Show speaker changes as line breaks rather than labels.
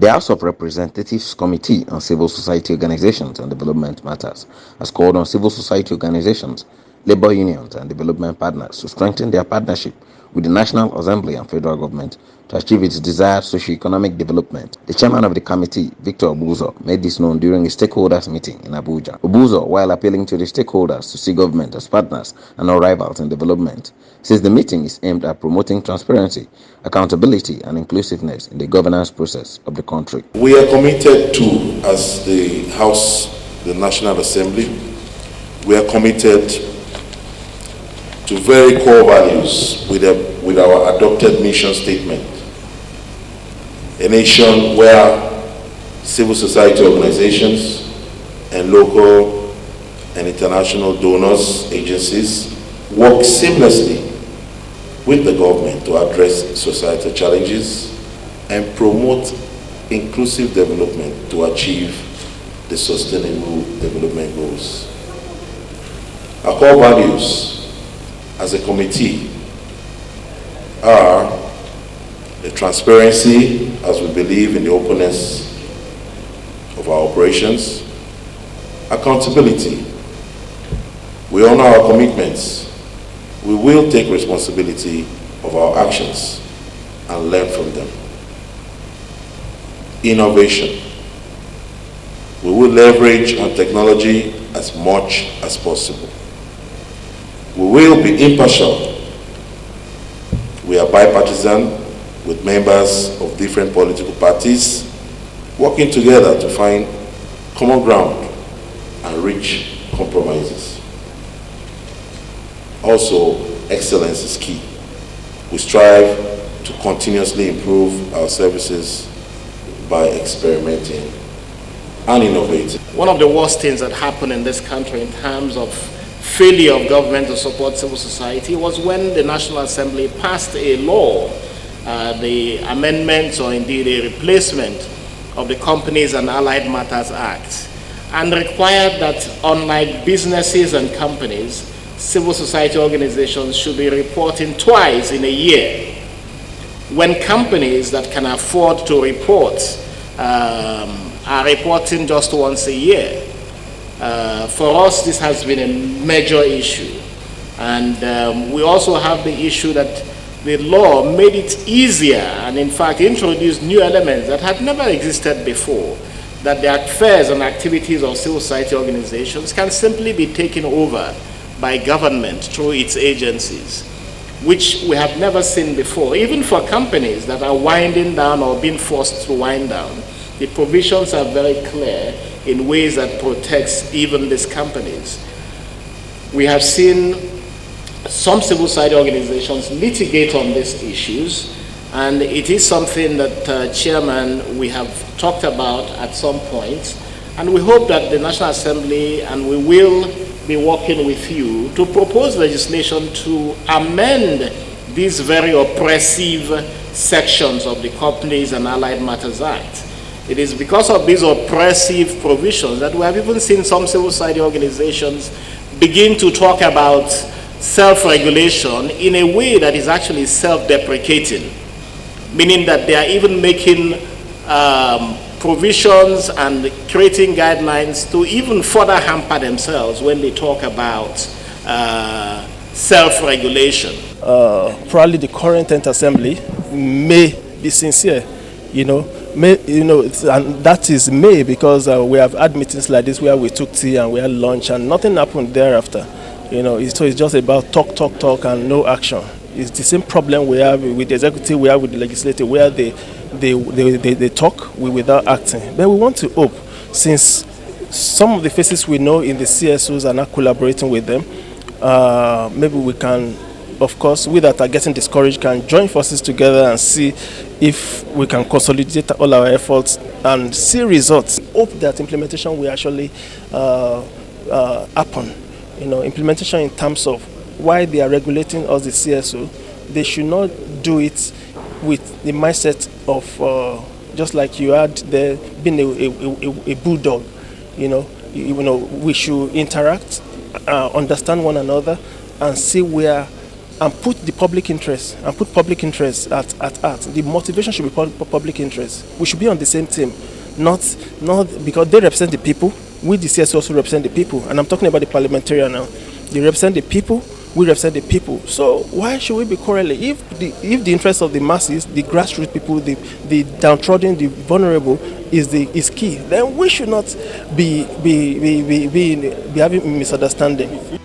The House of Representatives Committee on Civil Society Organizations and Development Matters has called on civil society organizations, labor unions, and development partners to strengthen their partnership with the National Assembly and federal government to achieve its desired socio-economic development. The chairman of the committee, Victor Obuzor, made this known during a stakeholders meeting in Abuja. Obuzor, while appealing to the stakeholders to see government as partners and not rivals in development, says the meeting is aimed at promoting transparency, accountability, and inclusiveness in the governance process of the country.
We are committed to, as the House, the National Assembly, we are committed to very core values with our adopted mission statement. A nation where civil society organizations and local and international donors, agencies work seamlessly with the government to address societal challenges and promote inclusive development to achieve the sustainable development goals. Our core values as a committee are the transparency, as we believe in the openness of our operations, accountability. We honor our commitments. We will take responsibility of our actions and learn from them. Innovation. We will leverage on technology as much as possible. We will be impartial. We are bipartisan with members of different political parties working together to find common ground and reach compromises. Also, excellence is key. We strive to continuously improve our services by experimenting and innovating.
One of the worst things that happened in this country in terms of failure of government to support civil society was when the National Assembly passed a law, the amendment or indeed a replacement of the Companies and Allied Matters Act, and required that unlike businesses and companies, civil society organizations should be reporting twice in a year, when companies that can afford to report are reporting just once a year. For us, this has been a major issue. And we also have the issue that the law made it easier and in fact introduced new elements that had never existed before, that the affairs and activities of civil society organizations can simply be taken over by government through its agencies, which we have never seen before. Even for companies that are winding down or being forced to wind down, the provisions are very clear in ways that protects even these companies. We have seen some civil society organizations litigate on these issues, and it is something that, Chairman, we have talked about at some point, and we hope that the National Assembly, and we will be working with you to propose legislation to amend these very oppressive sections of the Companies and Allied Matters Act. It is because of these oppressive provisions that we have even seen some civil society organizations begin to talk about self-regulation in a way that is actually self-deprecating, meaning that they are even making provisions and creating guidelines to even further hamper themselves when they talk about self-regulation.
Probably the current assembly may be sincere, and that is may because we have had meetings like this where we took tea and we had lunch and nothing happened thereafter. So it's just about talk and no action. It's the same problem we have with the executive, we have with the legislative, where they talk without acting. But we want to hope, since some of the faces we know in the CSOs are not collaborating with them, maybe we can, of course, we that are getting discouraged can join forces together and see if we can consolidate all our efforts and see results. Hope that implementation will actually happen. Implementation in terms of why they are regulating us, the CSO, they should not do it with the mindset of just like you had there being a bulldog. We should interact, understand one another, and see where and put the public interest at heart. The motivation should be public interest. We should be on the same team, not because they represent the people. We the CSOs also represent the people, and I'm talking about the parliamentarian now. They represent the people. We represent the people. So why should we be quarreling? If the interest of the masses, the grassroots people, the downtrodden, the vulnerable is key, then we should not be having misunderstanding.